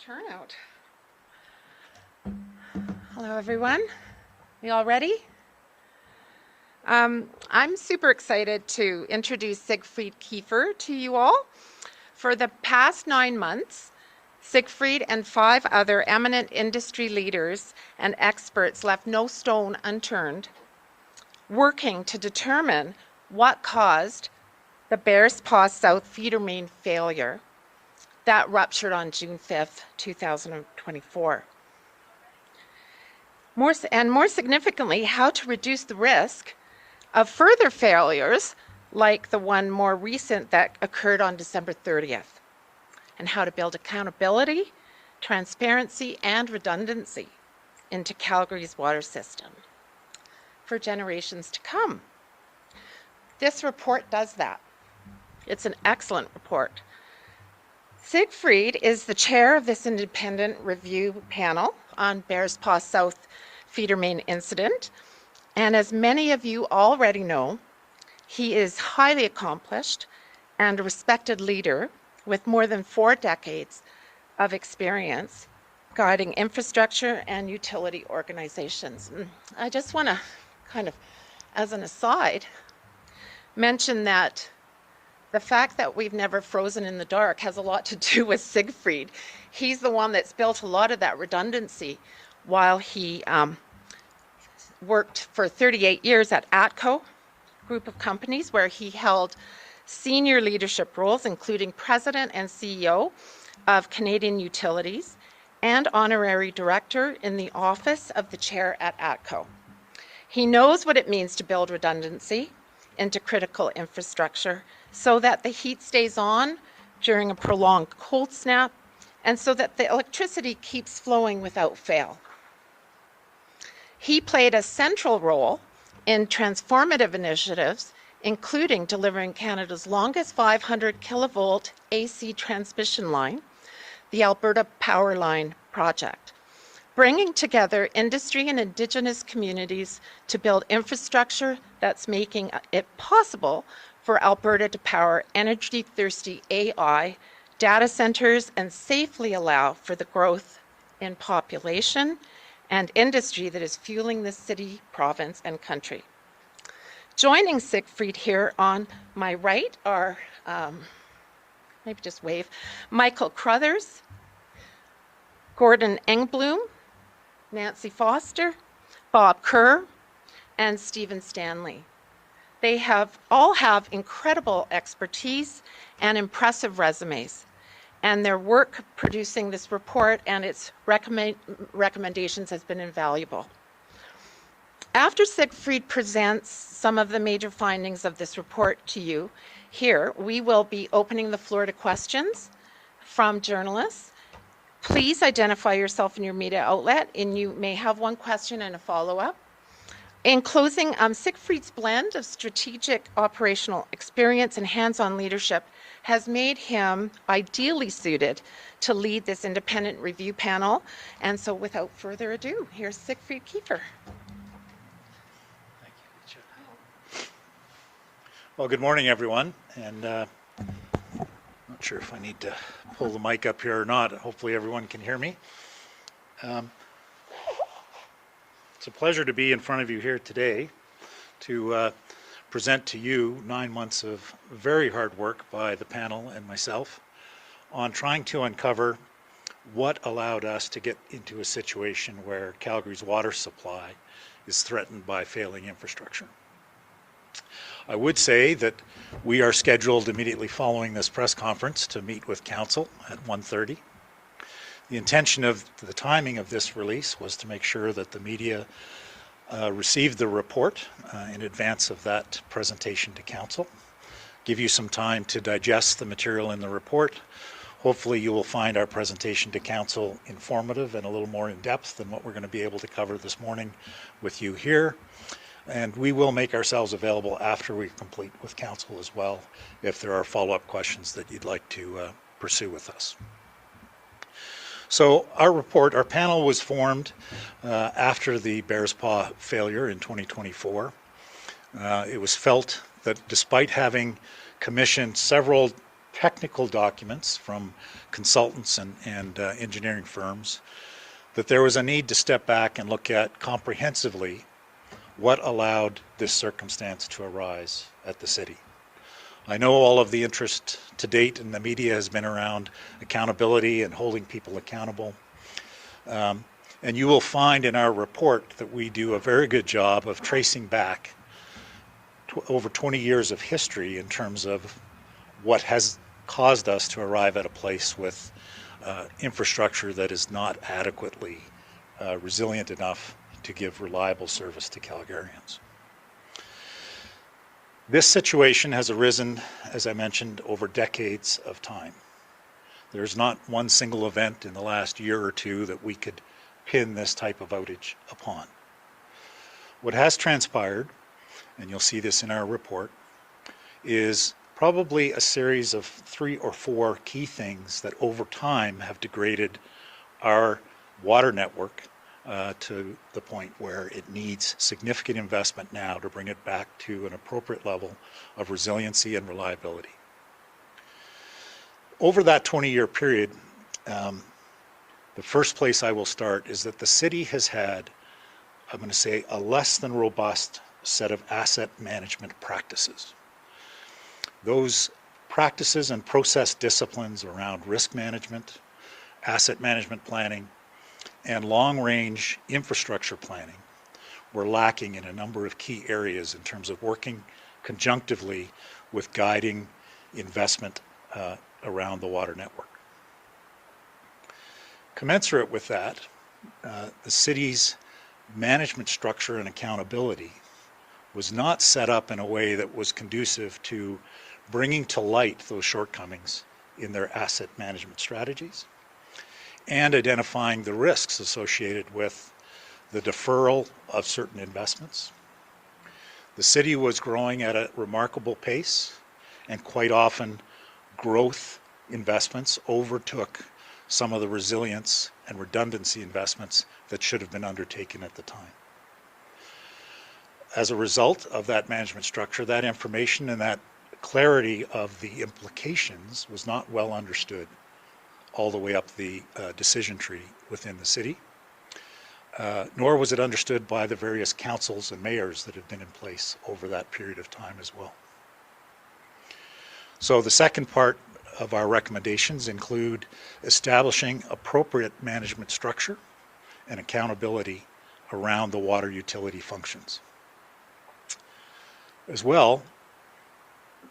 Turnout. Hello everyone. You all ready? I'm super excited to introduce Siegfried Kiefer to you all. For the past 9 months, Siegfried and 5 other eminent industry leaders and experts left no stone unturned, working to determine what caused the Bearspaw South Feeder Main failure that ruptured on June 5th, 2024. More significantly, how to reduce the risk of further failures like the one more recent that occurred on December 30th, and how to build accountability, transparency, and redundancy into Calgary's water system for generations to come. This report does that. It's an excellent report. Siegfried is the chair of this independent review panel on Bearspaw South Feeder Main incident, and as many of you already know, he is highly accomplished and a respected leader with more than 4 decades of experience guiding infrastructure and utility organizations. I just want to kind of, as an aside, mention that the fact that we've never frozen in the dark has a lot to do with Siegfried. He's the one that's built a lot of that redundancy while he worked for 38 years at ATCO group of companies, where he held senior leadership roles, including president and CEO of Canadian Utilities and honorary director in the office of the chair at ATCO. He knows what it means to build redundancy into critical infrastructure so that the heat stays on during a prolonged cold snap and so that the electricity keeps flowing without fail. He played a central role in transformative initiatives, including delivering Canada's longest 500 kilovolt AC transmission line, the Alberta Power Line project, bringing together industry and Indigenous communities to build infrastructure that's making it possible for Alberta to power energy-thirsty AI data centers and safely allow for the growth in population and industry that is fueling this city, province, and country. Joining Siegfried here on my right are, maybe just wave, Michael Crothers, Gordon Engbloom, Nancy Foster, Bob Kerr, and Stephen Stanley. They all have incredible expertise and impressive resumes, and their work producing this report and its recommendations has been invaluable. After Siegfried presents some of the major findings of this report to you here, we will be opening the floor to questions from journalists. Please identify yourself and your media outlet, and you may have one question and a follow-up. In closing, Siegfried's blend of strategic operational experience and hands-on leadership has made him ideally suited to lead this independent review panel. And so without further ado, here's Siegfried Kiefer. Thank you, Lisa. Well, good morning, everyone. And not sure if I need to pull the mic up here or not. Hopefully everyone can hear me. It's a pleasure to be in front of you here today to present to you 9 months of very hard work by the panel and myself on trying to uncover what allowed us to get into a situation where Calgary's water supply is threatened by failing infrastructure. I would say that we are scheduled immediately following this press conference to meet with council at 1:30. The intention of the timing of this release was to make sure that the media received the report in advance of that presentation to council, give you some time to digest the material in the report. Hopefully you will find our presentation to council informative and a little more in depth than what we're going to be able to cover this morning with you here. And we will make ourselves available after we complete with council as well if there are follow-up questions that you'd like to pursue with us. So our panel was formed after the Bearspaw failure in 2024. It was felt that despite having commissioned several technical documents from consultants and engineering firms that there was a need to step back and look at comprehensively what allowed this circumstance to arise at the city. I know all of the interest to date in the media has been around accountability and holding people accountable. And you will find in our report that we do a very good job of tracing back over 20 years of history in terms of what has caused us to arrive at a place with infrastructure that is not adequately resilient enough to give reliable service to Calgarians. This situation has arisen, as I mentioned, over decades of time. There's not one single event in the last year or two that we could pin this type of outage upon. What has transpired, and you'll see this in our report, is probably a series of 3 or 4 key things that over time have degraded our water network to the point where it needs significant investment now to bring it back to an appropriate level of resiliency and reliability. Over that 20-year period, the first place I will start is that the city has had, I'm going to say, a less than robust set of asset management practices. Those practices and process disciplines around risk management, asset management planning, and long-range infrastructure planning were lacking in a number of key areas in terms of working conjunctively with guiding investment around the water network. Commensurate with that, the city's management structure and accountability was not set up in a way that was conducive to bringing to light those shortcomings in their asset management strategies and identifying the risks associated with the deferral of certain investments. The city was growing at a remarkable pace, and quite often growth investments overtook some of the resilience and redundancy investments that should have been undertaken at the time. As a result of that management structure, that information and that clarity of the implications was not well understood all the way up the decision tree within the city, nor was it understood by the various councils and mayors that have been in place over that period of time as well. So the second part of our recommendations include establishing appropriate management structure and accountability around the water utility functions. As well,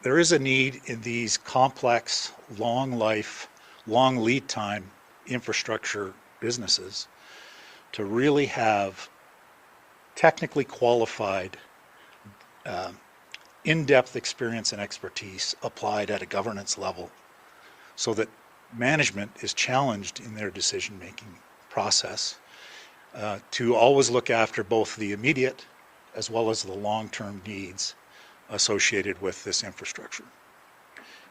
there is a need in these complex, long life, long lead time infrastructure businesses to really have technically qualified, in-depth experience and expertise applied at a governance level so that management is challenged in their decision-making process to always look after both the immediate as well as the long-term needs associated with this infrastructure.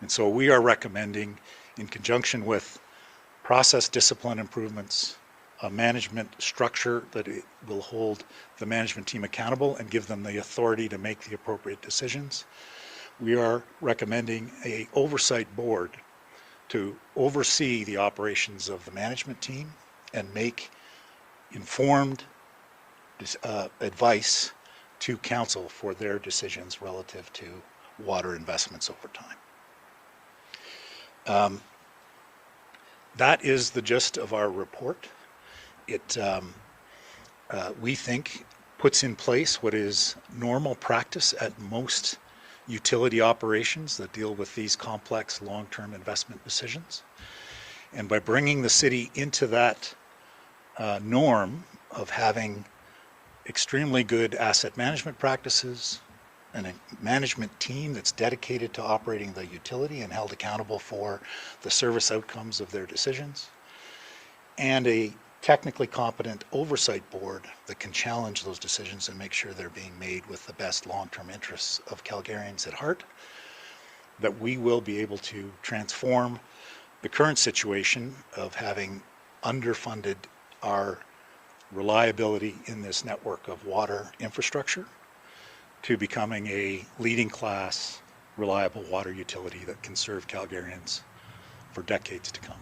And so we are recommending, in conjunction with process discipline improvements, a management structure that it will hold the management team accountable and give them the authority to make the appropriate decisions. We are recommending an oversight board to oversee the operations of the management team and make informed advice to council for their decisions relative to water investments over time. That is the gist of our report. It, we think, puts in place what is normal practice at most utility operations that deal with these complex long-term investment decisions. And by bringing the city into that norm of having extremely good asset management practices and a management team that's dedicated to operating the utility and held accountable for the service outcomes of their decisions, and a technically competent oversight board that can challenge those decisions and make sure they're being made with the best long-term interests of Calgarians at heart, that we will be able to transform the current situation of having underfunded our reliability in this network of water infrastructure to becoming a leading class, reliable water utility that can serve Calgarians for decades to come.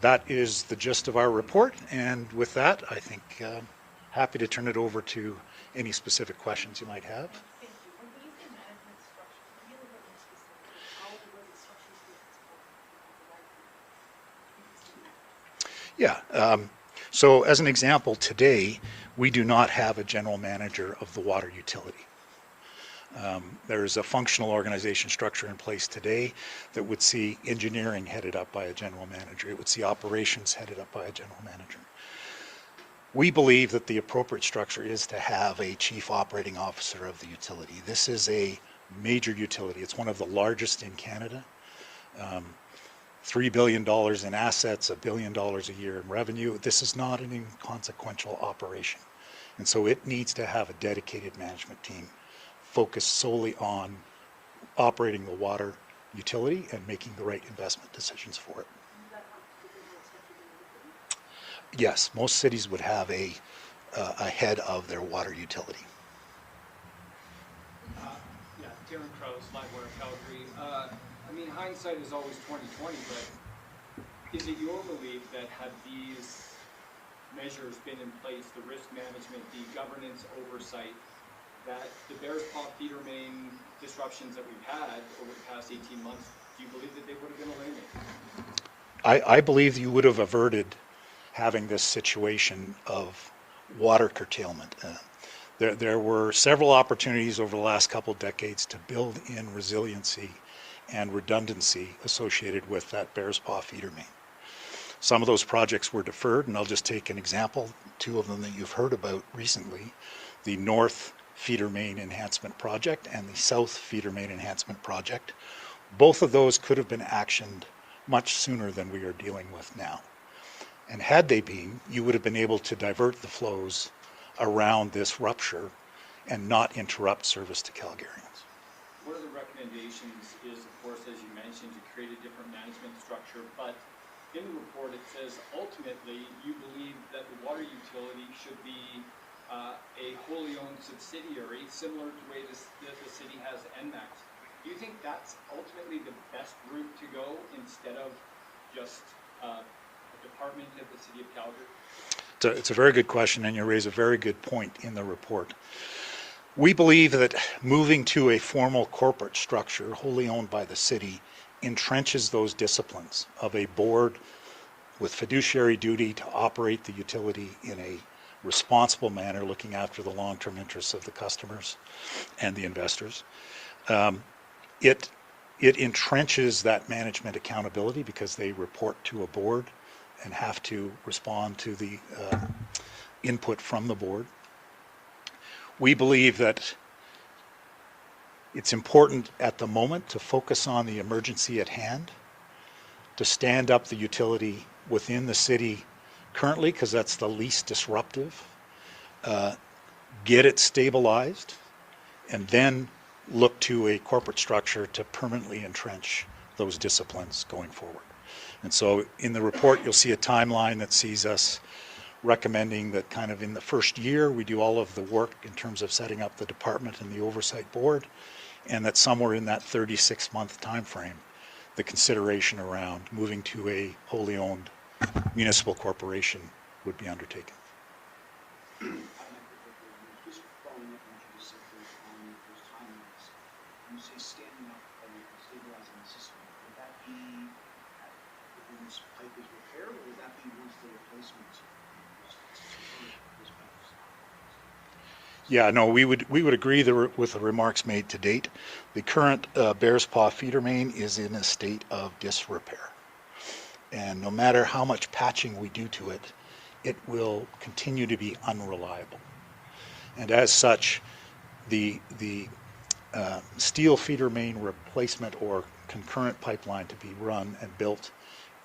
That is the gist of our report, and with that, I think happy to turn it over to any specific questions you might have. Thank you. When you say management structure, can you be a little bit more specific? How was the structure Yeah, so as an example, today, we do not have a general manager of the water utility. There's a functional organization structure in place today that would see engineering headed up by a general manager. It would see operations headed up by a general manager. We believe that the appropriate structure is to have a chief operating officer of the utility. This is a major utility. It's one of the largest in Canada. $3 billion in assets, $1 billion a year in revenue. This is not an inconsequential operation. And so it needs to have a dedicated management team focused solely on operating the water utility and making the right investment decisions for it. Yes, most cities would have a head of their water utility. Yeah, Darren Krause, Wastewater, Calgary. I mean, hindsight is always 20/20, but is it your belief that had these measures been in place, the risk management, the governance oversight, that the Bearspaw Feeder Main disruptions that we've had over the past 18 months, do you believe that they would have been eliminated? I believe you would have averted having this situation of water curtailment. There were several opportunities over the last couple decades to build in resiliency and redundancy associated with that Bearspaw Feeder Main. Some of those projects were deferred, and I'll just take an example, two of them that you've heard about recently, the North Feeder Main Enhancement Project and the South Feeder Main Enhancement Project. Both of those could have been actioned much sooner than we are dealing with now. And had they been, you would have been able to divert the flows around this rupture and not interrupt service to Calgarians. One of the recommendations is, of course, as you mentioned, to create a different management structure, but in the report it says ultimately you believe that the water utility should be a wholly owned subsidiary, similar to the way the city has NMAX. Do you think that's ultimately the best route to go instead of just a department of the city of Calgary? It's a very good question, and you raise a very good point in the report. We believe that moving to a formal corporate structure wholly owned by the city entrenches those disciplines of a board with fiduciary duty to operate the utility in a responsible manner, looking after the long-term interests of the customers and the investors. It entrenches that management accountability because they report to a board and have to respond to the input from the board. We believe that it's important at the moment to focus on the emergency at hand, to stand up the utility within the city currently, because that's the least disruptive, get it stabilized, and then look to a corporate structure to permanently entrench those disciplines going forward. And so in the report, you'll see a timeline that sees us recommending that kind of in the first year, we do all of the work in terms of setting up the department and the oversight board, and that somewhere in that 36-month time frame, the consideration around moving to a wholly owned municipal corporation would be undertaken. Just following up on what you said on those timelines, when you say standing up and stabilizing the system, would that be once pipe is repaired, or would that be once the replacement is Yeah, no, we would agree with the remarks made to date. The current Bearspaw Feeder Main is in a state of disrepair. And no matter how much patching we do to it, it will continue to be unreliable. And as such, the steel feeder main replacement or concurrent pipeline to be run and built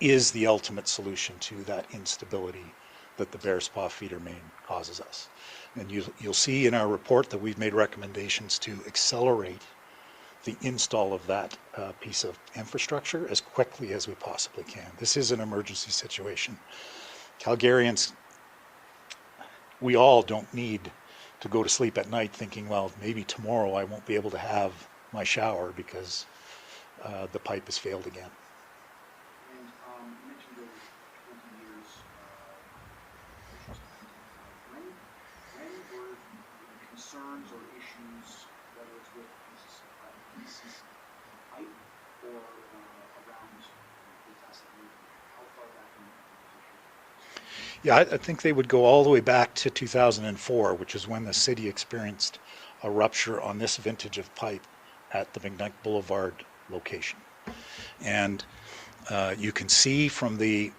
is the ultimate solution to that instability that the Bearspaw Feeder Main causes us. And you'll see in our report that we've made recommendations to accelerate the install of that piece of infrastructure as quickly as we possibly can. This is an emergency situation. Calgarians, we all don't need to go to sleep at night thinking, well, maybe tomorrow I won't be able to have my shower because the pipe has failed again. And you mentioned over 20 years, issues have been identified. When were the concerns or issues, whether it's with PCC pipe or around this asset movement, how far back in the position? Yeah, I think they would go all the way back to 2004, which is when the city experienced a rupture on this vintage of pipe at the McKnight Boulevard location. And you can see from the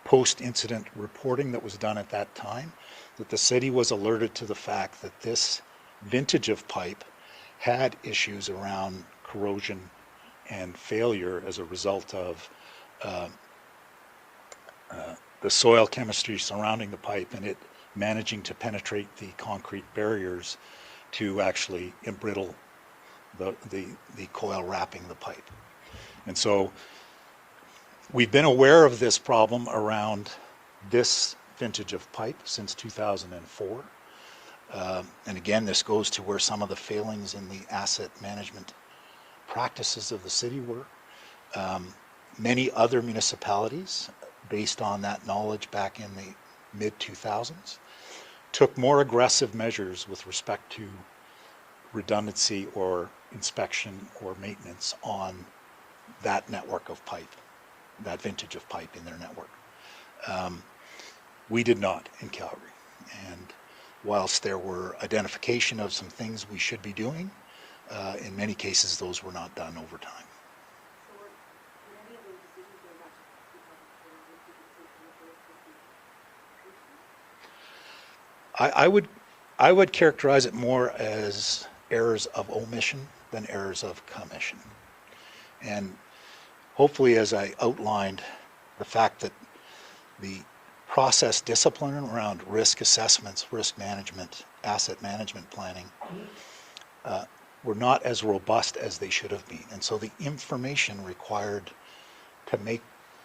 post-incident reporting that was done at that time that the city was alerted to the fact that this vintage of pipe had issues around corrosion and failure as a result of the soil chemistry surrounding the pipe and it managing to penetrate the concrete barriers to actually embrittle the coil wrapping the pipe. And so we've been aware of this problem around this vintage of pipe since 2004. And again, this goes to where some of the failings in the asset management practices of the city were. Many other municipalities, based on that knowledge back in the mid-2000s, took more aggressive measures with respect to redundancy or inspection or maintenance on that network of pipe, that vintage of pipe in their network. We did not in Calgary. And whilst there were identification of some things we should be doing, in many cases those were not done over time. So were any of those decisions going back to 2004 I would characterize it more as errors of omission than errors of commission. And hopefully, as I outlined, the fact that the process discipline around risk assessments, risk management, asset management planning were not as robust as they should have been. And so the information required to make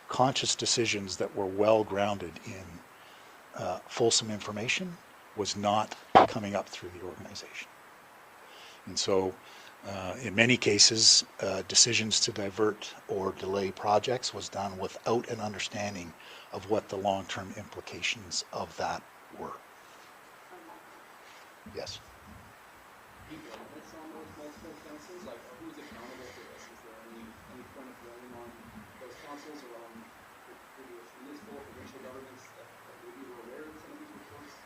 conscious decisions that were well grounded in fulsome information was not coming up through the organization. And so in many cases, decisions to divert or delay projects was done without an understanding of what the long-term implications of that were. Yes. Any benefits on those multiple councils? Like, who's accountable for this? Is there any point of blame on those councils or on the previous municipal, provincial governments that maybe were aware of some of these reports?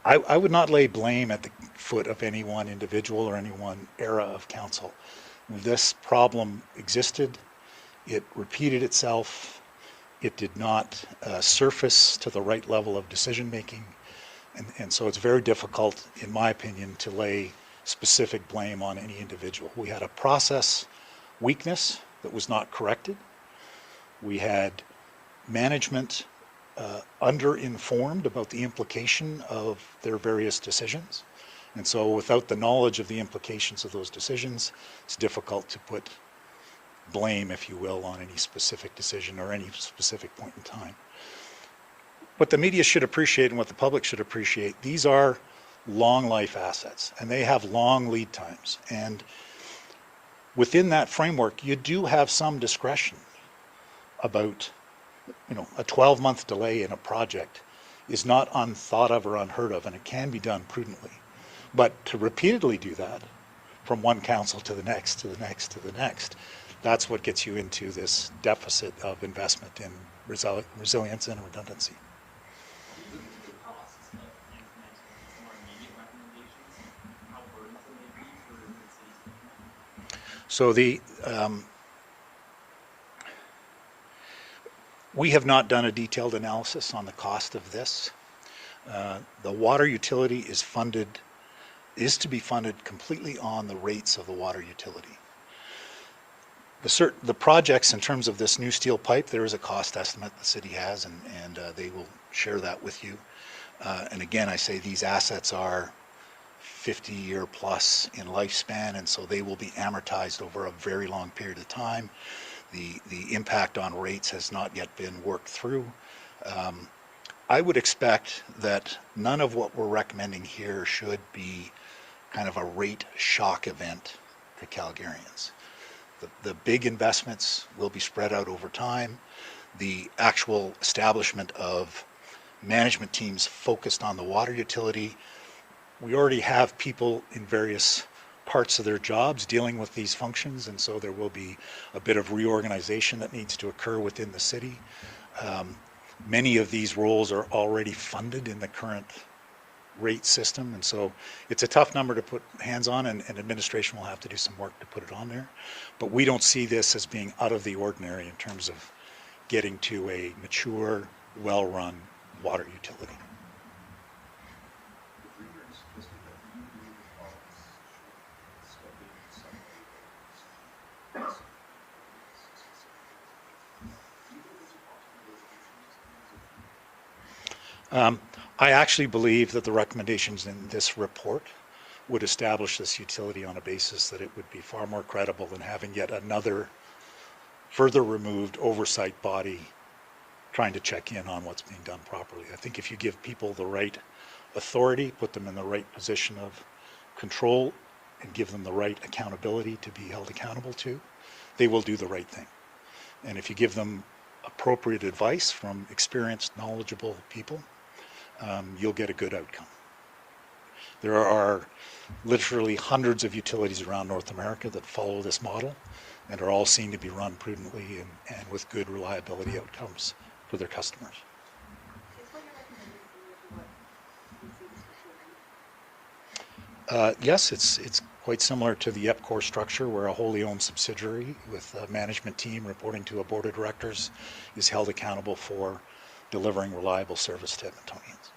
I would not lay blame at the foot of any one individual or any one era of council. This problem existed. It repeated itself. It did not surface to the right level of decision making. And so it's very difficult, in my opinion, to lay specific blame on any individual. We had a process weakness that was not corrected. We had management under-informed about the implication of their various decisions. And so without the knowledge of the implications of those decisions, it's difficult to put blame, if you will, on any specific decision or any specific point in time. What the media should appreciate and what the public should appreciate, these are long life assets and they have long lead times. And within that framework, you do have some discretion about, a 12-month delay in a project is not unthought of or unheard of, and it can be done prudently. But to repeatedly do that from one council to the next, to the next, to the next, that's what gets you into this deficit of investment in resilience and redundancy. The costs of implementing more immediate recommendations, how burdensome they be for the cities? So we have not done a detailed analysis on the cost of this. The water utility is to be funded completely on the rates of the water utility. The projects in terms of this new steel pipe, there is a cost estimate the city has, and they will share that with you. And again, I say these assets are 50-year plus in lifespan, and so they will be amortized over a very long period of time. The impact on rates has not yet been worked through. I would expect that none of what we're recommending here should be kind of a rate shock event to Calgarians. The big investments will be spread out over time. The actual establishment of management teams focused on the water utility, we already have people in various parts of their jobs dealing with these functions, and so there will be a bit of reorganization that needs to occur within the city. Many of these roles are already funded in the current rate system, and so it's a tough number to put hands on, and administration will have to do some work to put it on there. But we don't see this as being out of the ordinary in terms of getting to a mature, well-run water utility. I actually believe that the recommendations in this report would establish this utility on a basis that it would be far more credible than having yet another further removed oversight body trying to check in on what's being done properly. I think if you give people the right authority, put them in the right position of control, and give them the right accountability to be held accountable to, they will do the right thing. And if you give them appropriate advice from experienced, knowledgeable people, you'll get a good outcome. There are literally hundreds of utilities around North America that follow this model and are all seen to be run prudently and with good reliability outcomes for their customers. Is what you're recommending similar to what we see the structure rate? Yes, it's quite similar to the EPCOR structure, where a wholly owned subsidiary with a management team reporting to a board of directors is held accountable for delivering reliable service to Edmontonians.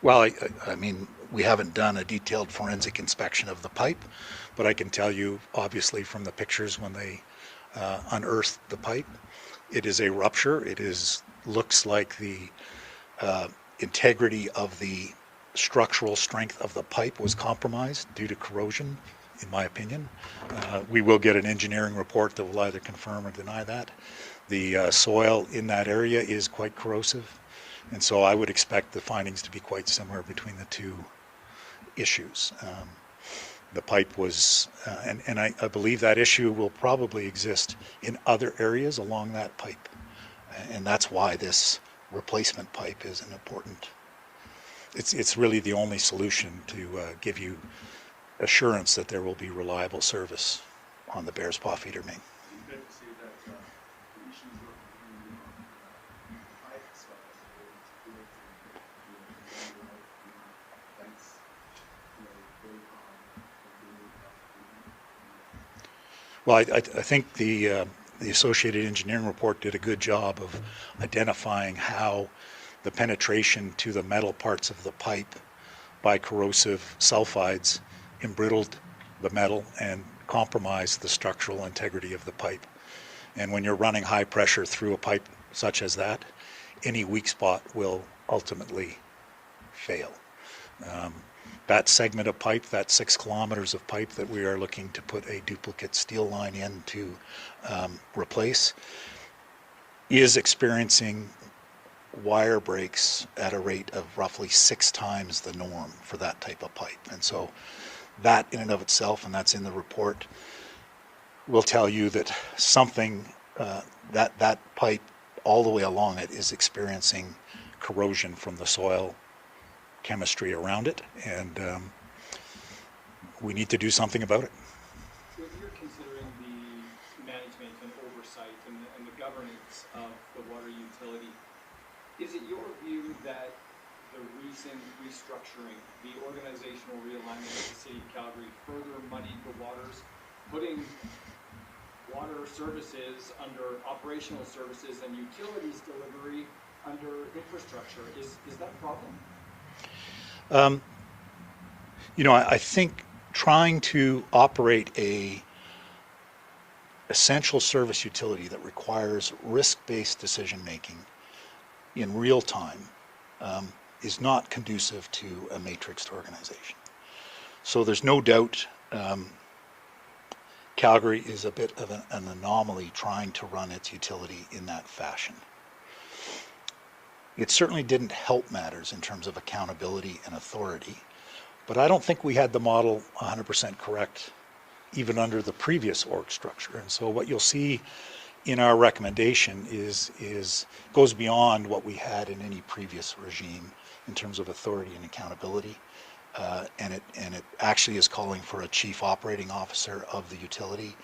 Well, I mean, we haven't done a detailed forensic inspection of the pipe, but I can tell you, obviously, from the pictures when they unearthed the pipe, it is a rupture. It looks like the integrity of the structural strength of the pipe was compromised due to corrosion, in my opinion. We will get an engineering report that will either confirm or deny that. The soil in that area is quite corrosive. And so I would expect the findings to be quite similar between the two issues. The pipe was, and I believe that issue will probably exist in other areas along that pipe. And that's why this replacement pipe is an important, it's really the only solution to give you assurance that there will be reliable service on the Bearspaw Feeder Main. Well, I think the Associated Engineering Report did a good job of identifying how the penetration to the metal parts of the pipe by corrosive sulfides embrittled the metal and compromised the structural integrity of the pipe. And when you're running high pressure through a pipe such as that, any weak spot will ultimately fail. That segment of pipe, that 6 kilometers of pipe that we are looking to put a duplicate steel line in to replace, is experiencing wire breaks at a rate of roughly 6 times the norm for that type of pipe. And so that in and of itself, and that's in the report, will tell you that something, that pipe all the way along it is experiencing corrosion from the soil chemistry around it, and we need to do something about it. So if you're considering the management and oversight and the governance of the water utility, is it your view that the recent restructuring, the organizational realignment of the city of Calgary further muddied the waters, putting water services under operational services and utilities delivery under infrastructure? Is that a problem? I think trying to operate a essential service utility that requires risk-based decision-making in real time is not conducive to a matrixed organization. So there's no doubt Calgary is a bit of an anomaly trying to run its utility in that fashion. It certainly didn't help matters in terms of accountability and authority, but I don't think we had the model 100% correct even under the previous org structure. And so what you'll see in our recommendation goes beyond what we had in any previous regime in terms of authority and accountability. And it actually is calling for a chief operating officer of the utility,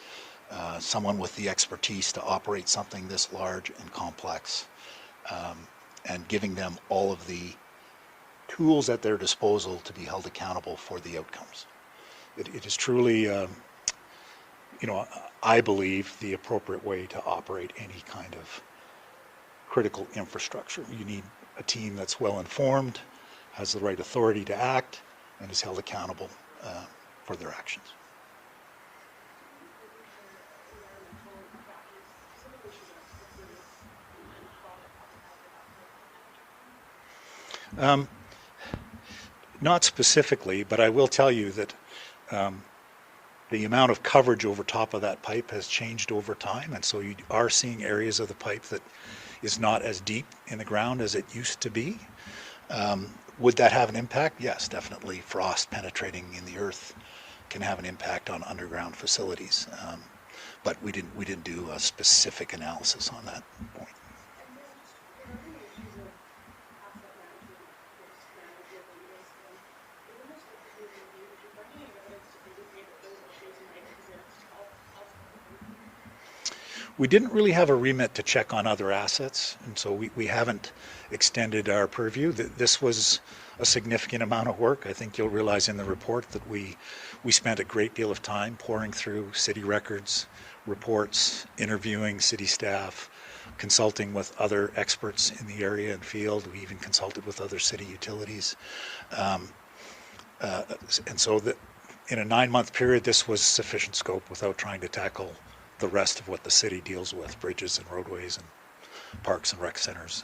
someone with the expertise to operate something this large and complex, and giving them all of the tools at their disposal to be held accountable for the outcomes. It is truly, I believe, the appropriate way to operate any kind of critical infrastructure. You need a team that's well informed, has the right authority to act, and is held accountable for their actions. Not specifically, but I will tell you that the amount of coverage over top of that pipe has changed over time, and so you are seeing areas of the pipe that is not as deep in the ground as it used to be. Would that have an impact? Yes, definitely. Frost penetrating in the earth can have an impact on underground facilities, but we didn't do a specific analysis on that point. We didn't really have a remit to check on other assets, and so we haven't extended our purview. This was a significant amount of work. I think you'll realize in the report that we spent a great deal of time pouring through city records, reports, interviewing city staff, consulting with other experts in the area and field. We even consulted with other city utilities. And so in a 9-month period, this was sufficient scope without trying to tackle the rest of what the city deals with, bridges and roadways and parks and rec centers.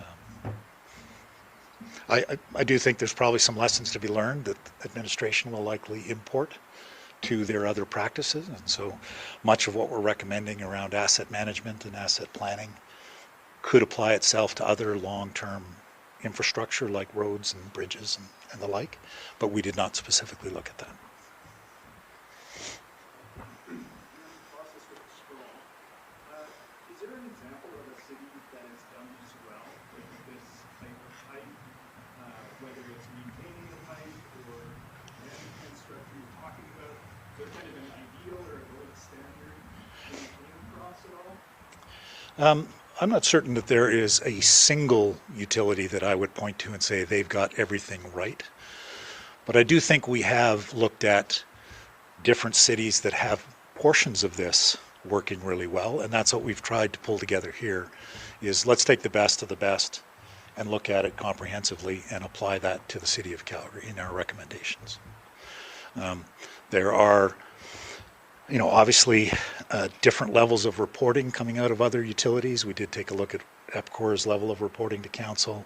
I do think there's probably some lessons to be learned that administration will likely import to their other practices, and so much of what we're recommending around asset management and asset planning could apply itself to other long-term infrastructure like roads and bridges and the like, but we did not specifically look at that. Is there an example of a city that has done this well with this type of pipe, whether it's maintaining the pipe or management structure you're talking about? Is there kind of an ideal or a gold standard that you came across at all? I'm not certain that there is a single utility that I would point to and say they've got everything right. But I do think we have looked at different cities that have portions of this working really well, and that's what we've tried to pull together here, is let's take the best of the best and look at it comprehensively and apply that to the city of Calgary in our recommendations. There are, obviously different levels of reporting coming out of other utilities. We did take a look at EPCOR's level of reporting to council,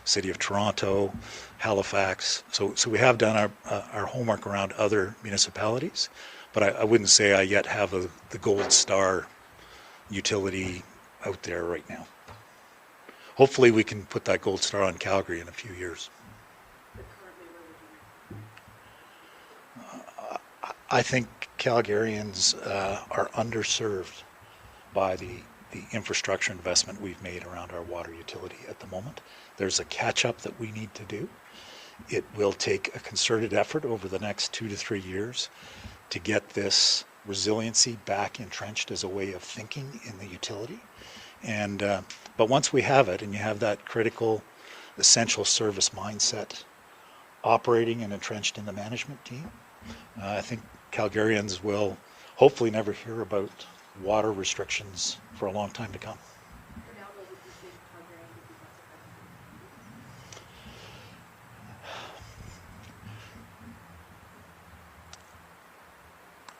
City of Toronto, Halifax. So we have done our homework around other municipalities, but I wouldn't say I yet have the gold star utility out there right now. Hopefully we can put that gold star on Calgary in a few years. I think Calgarians are underserved by the infrastructure investment we've made around our water utility at the moment. There's a catch-up that we need to do. It will take a concerted effort over the next 2 to 3 years to get this resiliency back entrenched as a way of thinking in the utility. And but once we have it, and you have that critical, essential service mindset operating and entrenched in the management team, I think Calgarians will hopefully never hear about water restrictions for a long time to come. For now, though, would you say Calgary would be less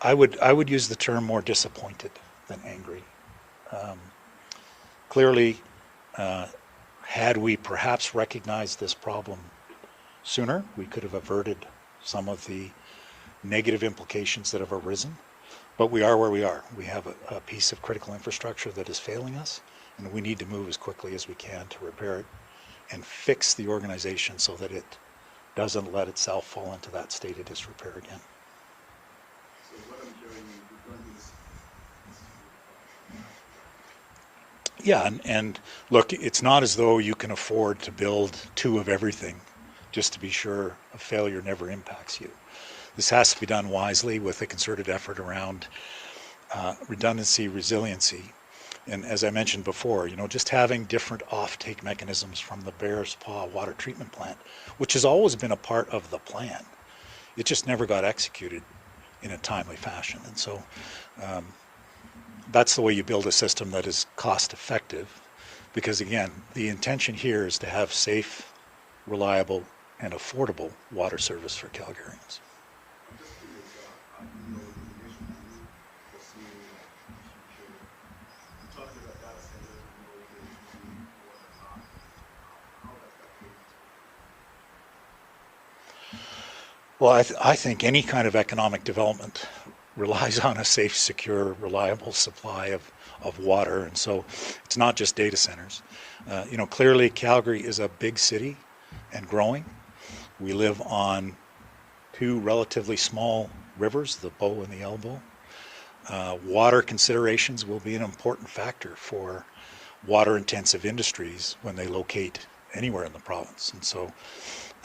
affected? I would use the term more disappointed than angry. Clearly, Had we perhaps recognized this problem sooner, we could have averted some of the negative implications that have arisen. But we are where we are. We have a piece of critical infrastructure that is failing us, and we need to move as quickly as we can to repair it and fix the organization so that it doesn't let itself fall into that state of disrepair again. So what I'm hearing is we're going to this. Yeah, and look, it's not as though you can afford to build two of everything just to be sure a failure never impacts you. This has to be done wisely with a concerted effort around redundancy, resiliency. And as I mentioned before, just having different off-take mechanisms from the Bearspaw water treatment plant, which has always been a part of the plan. It just never got executed in a timely fashion. And so that's the way you build a system that is cost effective, because again, the intention here is to have safe, reliable, and affordable water service for Calgarians. I'm just curious, you know, with the initiatives, foreseeing future, you talking about data centers and relocation and whatnot, how does that play into it? Well, I think any kind of economic development relies on a safe, secure, reliable supply of water. And so it's not just data centers. Clearly Calgary is a big city and growing. We live on two relatively small rivers, the Bow and the Elbow. Water considerations will be an important factor for water-intensive industries when they locate anywhere in the province. And so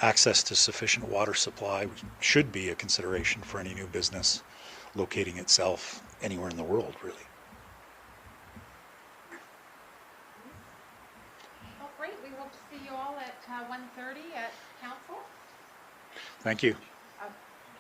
access to sufficient water supply should be a consideration for any new business locating itself anywhere in the world, really. Well, great. We hope to see you all at 1:30 at council. Thank you.